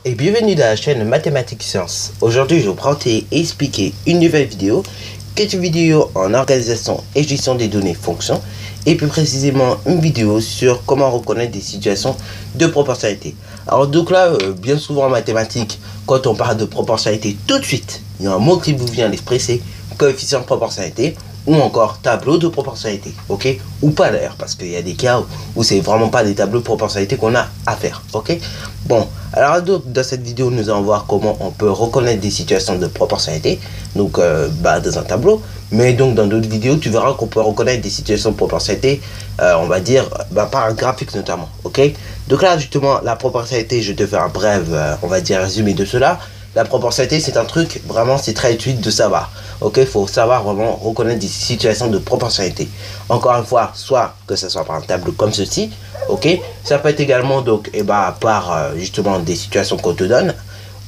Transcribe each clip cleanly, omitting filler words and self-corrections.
Et bienvenue dans la chaîne Mathématiques Sciences. Aujourd'hui, je vais vous présenter et expliquer une nouvelle vidéo, qui est une vidéo en organisation et gestion des données fonctions, et plus précisément une vidéo sur comment reconnaître des situations de proportionnalité. Alors donc là, bien souvent en mathématiques, quand on parle de proportionnalité, tout de suite, il y a un mot qui vous vient à l'esprit, c'est coefficient de proportionnalité, ou encore tableau de proportionnalité, ok, ou pas d'ailleurs, parce qu'il y a des cas où c'est vraiment pas des tableaux de proportionnalité qu'on a à faire, ok. Bon, alors donc dans cette vidéo nous allons voir comment on peut reconnaître des situations de proportionnalité, donc dans un tableau, mais donc dans d'autres vidéos tu verras qu'on peut reconnaître des situations de proportionnalité, on va dire par un graphique notamment, ok. Donc là justement la proportionnalité, je te fais un bref on va dire résumé de cela. La proportionnalité, c'est un truc, vraiment, c'est très utile de savoir. Ok, il faut savoir vraiment reconnaître des situations de proportionnalité. Encore une fois, soit que ce soit par un tableau comme ceci, ok, ça peut être également donc par justement des situations qu'on te donne,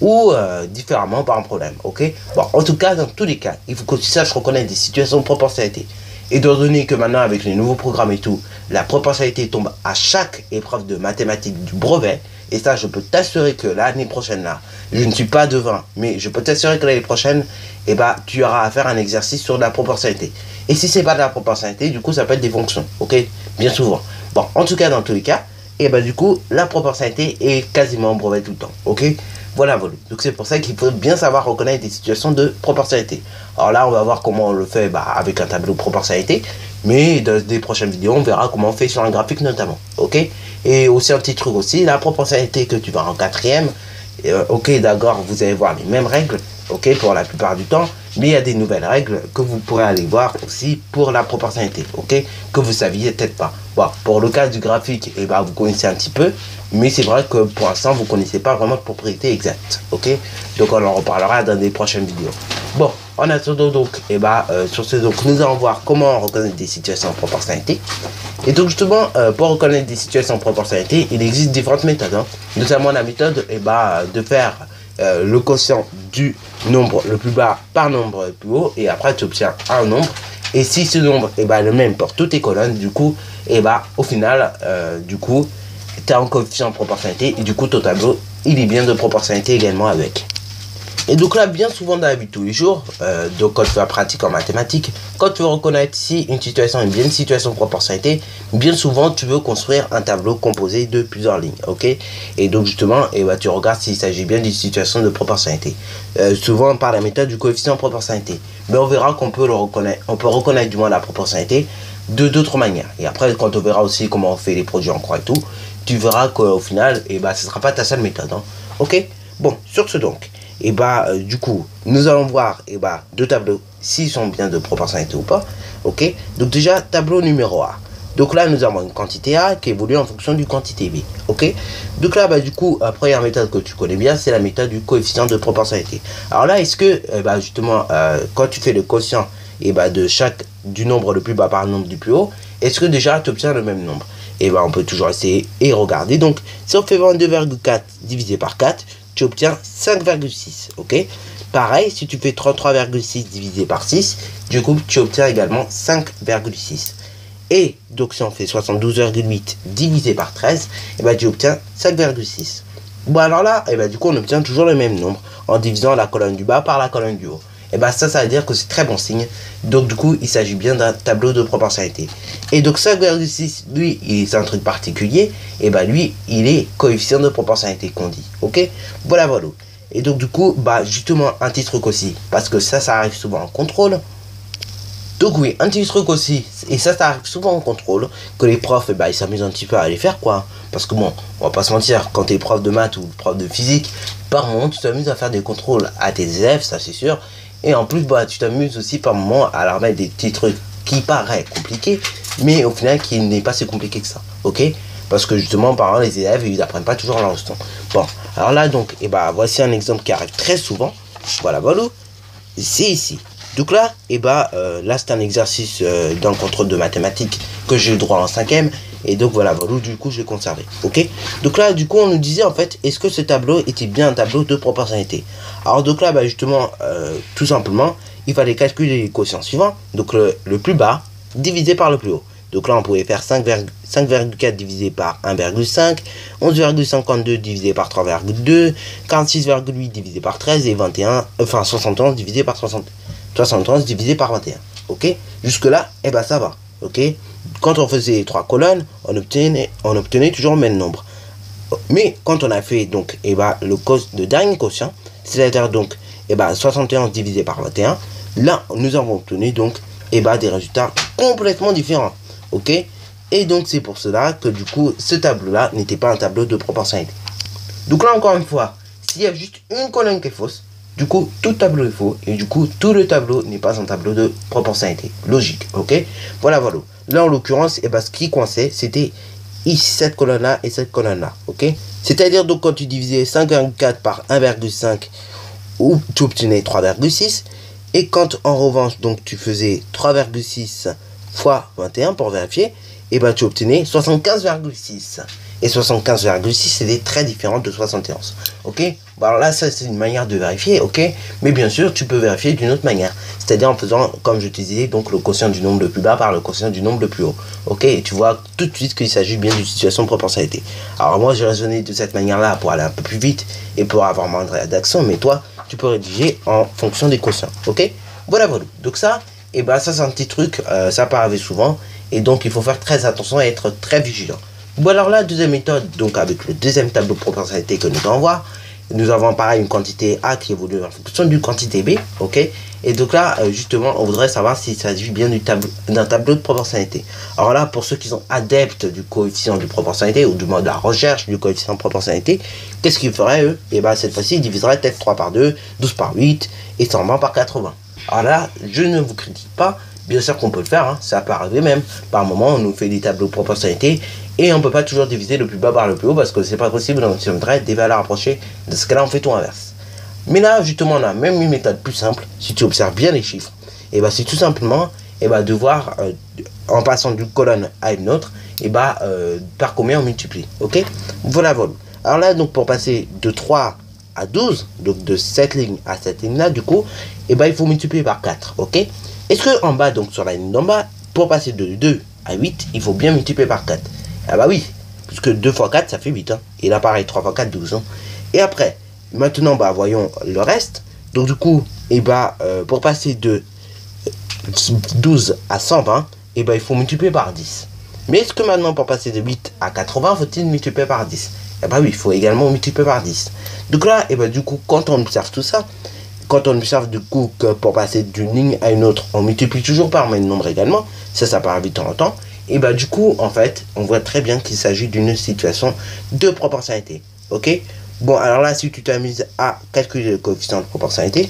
ou différemment par un problème, ok. Bon, en tout cas, dans tous les cas, il faut que tu saches reconnaître des situations de proportionnalité. Étant donné que maintenant, avec les nouveaux programmes et tout, la proportionnalité tombe à chaque épreuve de mathématiques du brevet, et ça, je peux t'assurer que l'année prochaine, là, je ne suis pas devin, mais je peux t'assurer que l'année prochaine, tu auras à faire un exercice sur la proportionnalité. Et si c'est pas de la proportionnalité, du coup, ça peut être des fonctions, ok, bien souvent. Bon, en tout cas, dans tous les cas, du coup, la proportionnalité est quasiment au brevet tout le temps, ok. Voilà. Donc c'est pour ça qu'il faut bien savoir reconnaître des situations de proportionnalité. Alors là, on va voir comment on le fait avec un tableau de proportionnalité. Mais dans des prochaines vidéos, on verra comment on fait sur un graphique notamment. Ok. Et aussi un petit truc aussi, la proportionnalité que tu vas en quatrième. Ok, d'accord, vous allez voir les mêmes règles. Ok, pour la plupart du temps. Mais il y a des nouvelles règles que vous pourrez aller voir aussi pour la proportionnalité. Ok, que vous saviez peut-être pas. Bon, pour le cas du graphique, vous connaissez un petit peu. Mais c'est vrai que pour l'instant, vous ne connaissez pas vraiment de propriété exacte. Ok, donc on en reparlera dans des prochaines vidéos. Bon, en attendant donc, sur ce, donc, nous allons voir comment reconnaître des situations de proportionnalité. Et donc justement, pour reconnaître des situations de proportionnalité, il existe différentes méthodes. Hein. Notamment la méthode de faire le quotient du nombre le plus bas par nombre le plus haut. Et après, tu obtiens un nombre. Et si ce nombre est le même pour toutes tes colonnes, du coup, au final, tu as un coefficient de proportionnalité. Et du coup, ton tableau, il est bien de proportionnalité également avec. Et donc là, bien souvent dans la vie de tous les jours, donc quand tu fais la pratique en mathématiques, quand tu veux reconnaître si une situation est bien une situation de proportionnalité, bien souvent tu veux construire un tableau composé de plusieurs lignes, ok. Et donc justement, tu regardes s'il s'agit bien d'une situation de proportionnalité. Souvent par la méthode du coefficient de proportionnalité. Mais on verra qu'on peut le reconnaître, on peut reconnaître du moins la proportionnalité de d'autres manières. Et après, quand on verra aussi comment on fait les produits en croix et tout, tu verras qu'au final, ce ne sera pas ta seule méthode, hein, ok. Bon, sur ce donc. Du coup, nous allons voir deux tableaux, s'ils sont bien de proportionnalité ou pas. Ok. Donc déjà, tableau numéro A. Donc là, nous avons une quantité A qui évolue en fonction d'une quantité B. Ok. Donc là, du coup, la première méthode que tu connais bien, c'est la méthode du coefficient de proportionnalité. Alors là, est-ce que, justement, quand tu fais le quotient du nombre le plus bas par le nombre du plus haut, est-ce que déjà tu obtiens le même nombre? On peut toujours essayer et regarder. Donc, si on fait 22,4 divisé par 4, tu obtiens 5,6, ok. Pareil, si tu fais 33,6 divisé par 6, du coup, tu obtiens également 5,6. Et donc, si on fait 72,8 divisé par 13, tu obtiens 5,6. Bon, alors là, du coup, on obtient toujours le même nombre en divisant la colonne du bas par la colonne du haut. Ça veut dire que c'est très bon signe. Donc, du coup, il s'agit bien d'un tableau de proportionnalité. Et donc, 5,6, lui, c'est un truc particulier. Lui, il est coefficient de proportionnalité qu'on dit. Ok. Voilà. Et donc, du coup, justement, un petit truc aussi. Parce que ça arrive souvent en contrôle. Donc, oui, un petit truc aussi. Et ça arrive souvent en contrôle. Que les profs, ils s'amusent un petit peu à les faire, quoi. Parce que bon, on va pas se mentir. Quand tu es prof de maths ou prof de physique, par moment, tu t'amuses à faire des contrôles à tes élèves, ça c'est sûr. Et en plus, tu t'amuses aussi par moment à leur mettre des petits trucs qui paraissent compliqués, mais au final qui n'est pas si compliqué que ça, ok. Parce que justement, par exemple, les élèves, ils apprennent pas toujours leur leçon. Bon, alors là, donc, voici un exemple qui arrive très souvent. Voilà. C'est ici. Donc là, là, c'est un exercice dans le contrôle de mathématiques que j'ai eu droit en 5e. Et donc voilà, du coup, je l'ai conservé. Ok. Donc là, du coup, on nous disait en fait, est-ce que ce tableau était bien un tableau de proportionnalité? Alors donc là, justement, tout simplement, il fallait calculer les quotients suivants. Donc le plus bas divisé par le plus haut. Donc là, on pouvait faire 5,4 divisé par 1,5, 11,52 divisé par 3,2, 46,8 divisé par 13 et 71 divisé par 71 divisé par 21. Ok, jusque là, et ben ça va. Ok, quand on faisait 3 colonnes, on obtenait toujours le même nombre. Mais quand on a fait donc le dernier quotient, c'est-à-dire donc 71 divisé par 21, là nous avons obtenu donc des résultats complètement différents. Ok, et donc c'est pour cela que du coup ce tableau là n'était pas un tableau de proportionnalité. Donc là encore une fois, s'il y a juste une colonne qui est fausse, du coup tout tableau est faux et du coup tout le tableau n'est pas un tableau de proportionnalité logique. Ok, voilà. Là en l'occurrence, ce qui coinçait c'était ici cette colonne là et cette colonne là. Ok, c'est-à-dire donc quand tu divisais 5,4 par 1,5, ou tu obtenais 3,6, et quand en revanche donc tu faisais 3,6 fois 21 pour vérifier, tu obtenais 75,6. Et 75,6 c'était très différent de 71. Ok, bon, alors là ça c'est une manière de vérifier. Ok, mais bien sûr tu peux vérifier d'une autre manière, c'est-à-dire en faisant comme je te disais, donc le quotient du nombre le plus bas par le quotient du nombre le plus haut. Ok, et tu vois tout de suite qu'il s'agit bien d'une situation de proportionnalité. Alors moi j'ai raisonné de cette manière là pour aller un peu plus vite et pour avoir moins de rédaction, mais toi tu peux rédiger en fonction des quotients. Ok, voilà. Donc ça, ça c'est un petit truc, ça peut arriver souvent, et donc il faut faire très attention et être très vigilant. Bon, alors la deuxième méthode, donc avec le deuxième tableau de proportionnalité que nous allons voir, nous avons pareil une quantité A qui évolue en fonction d'une quantité B. Ok, et donc là justement on voudrait savoir s'il s'agit bien d'un tableau de proportionnalité. Alors là, pour ceux qui sont adeptes du coefficient de proportionnalité ou du moins de la recherche du coefficient de proportionnalité, qu'est-ce qu'ils feraient eux? Cette fois-ci ils diviseraient peut-être 3 par 2, 12 par 8 et 120 par 80. Alors là, je ne vous critique pas, bien sûr qu'on peut le faire, hein, ça peut arriver même. Par moment, on nous fait des tableaux de proportionnalité et on ne peut pas toujours diviser le plus bas par le plus haut parce que c'est pas possible, on obtiendrait des valeurs approchées. Dans ce cas-là, on fait tout inverse. Mais là, justement, on a même une méthode plus simple. Si tu observes bien les chiffres, c'est tout simplement de voir en passant d'une colonne à une autre, par combien on multiplie. Ok, voilà. Alors là, donc pour passer de 3 à 12, donc de cette ligne à cette ligne là, du coup, il faut multiplier par 4. Ok, est-ce que en bas, donc sur la ligne d'en bas, pour passer de 2 à 8, il faut bien multiplier par 4? Oui, puisque 2 fois 4 ça fait 8, hein. Et là pareil, 3 fois 4, 12, hein. Et après, maintenant voyons le reste. Donc du coup, pour passer de 12 à 120, il faut multiplier par 10. Mais est-ce que maintenant pour passer de 8 à 80, faut-il multiplier par 10? Oui, il faut également multiplier par 10. Donc là, du coup, quand on observe tout ça, quand on observe du coup que pour passer d'une ligne à une autre, on multiplie toujours par le même nombre également, ça part vite de temps en temps, du coup, en fait, on voit très bien qu'il s'agit d'une situation de proportionnalité. Ok, bon, alors là, si tu t'amuses à calculer le coefficient de proportionnalité,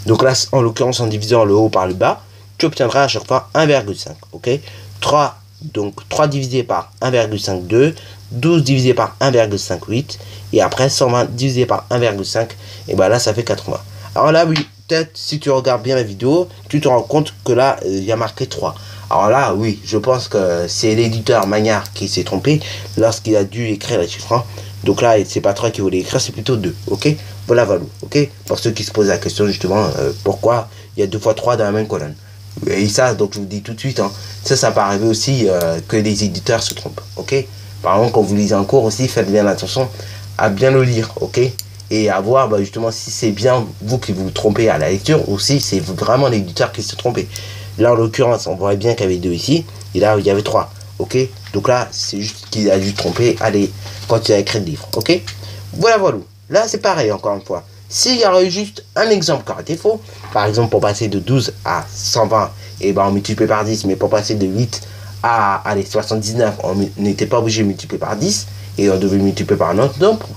donc là, en l'occurrence, en divisant le haut par le bas, tu obtiendras à chaque fois 1,5. Ok, 3 divisé par 1,5, 2, 12 divisé par 1,58, et après 120 divisé par 1,5, là, ça fait 80. Alors là, oui, peut-être si tu regardes bien la vidéo, tu te rends compte que là, il y a marqué 3. Alors là, oui, je pense que c'est l'éditeur Magnard qui s'est trompé lorsqu'il a dû écrire les chiffres. Hein. Donc là, c'est pas 3 qui voulait écrire, c'est plutôt 2. Ok, voilà. Ok, pour ceux qui se posent la question justement, pourquoi il y a 2 fois 3 dans la même colonne. Et ça, donc je vous dis tout de suite, hein, ça peut arriver aussi que les éditeurs se trompent. Ok, par exemple, quand vous lisez un cours aussi, faites bien attention à bien le lire. Ok, et à voir justement si c'est bien vous qui vous trompez à la lecture ou si c'est vraiment l'éditeur qui s'est trompé. Là en l'occurrence on voit bien qu'il y avait 2 ici et là il y avait 3. Ok, donc là c'est juste qu'il a dû tromper quand il a écrit le livre. Ok, voilà. Là c'est pareil encore une fois. S'il y aurait eu juste un exemple qui aurait été faux, par exemple pour passer de 12 à 120, on multiplie par 10, mais pour passer de 8 à 79, on n'était pas obligé de multiplier par 10 et on devait multiplier par un autre nombre.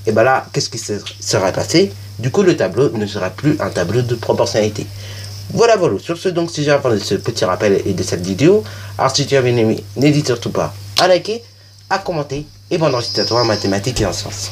Là, qu'est-ce qui serait passé? Du coup, le tableau ne sera plus un tableau de proportionnalité. Voilà. Sur ce, donc, si j'ai appris de ce petit rappel et de cette vidéo, alors si tu as bien aimé, n'hésite surtout pas à liker, à commenter et bonne récitation en mathématiques et en sciences.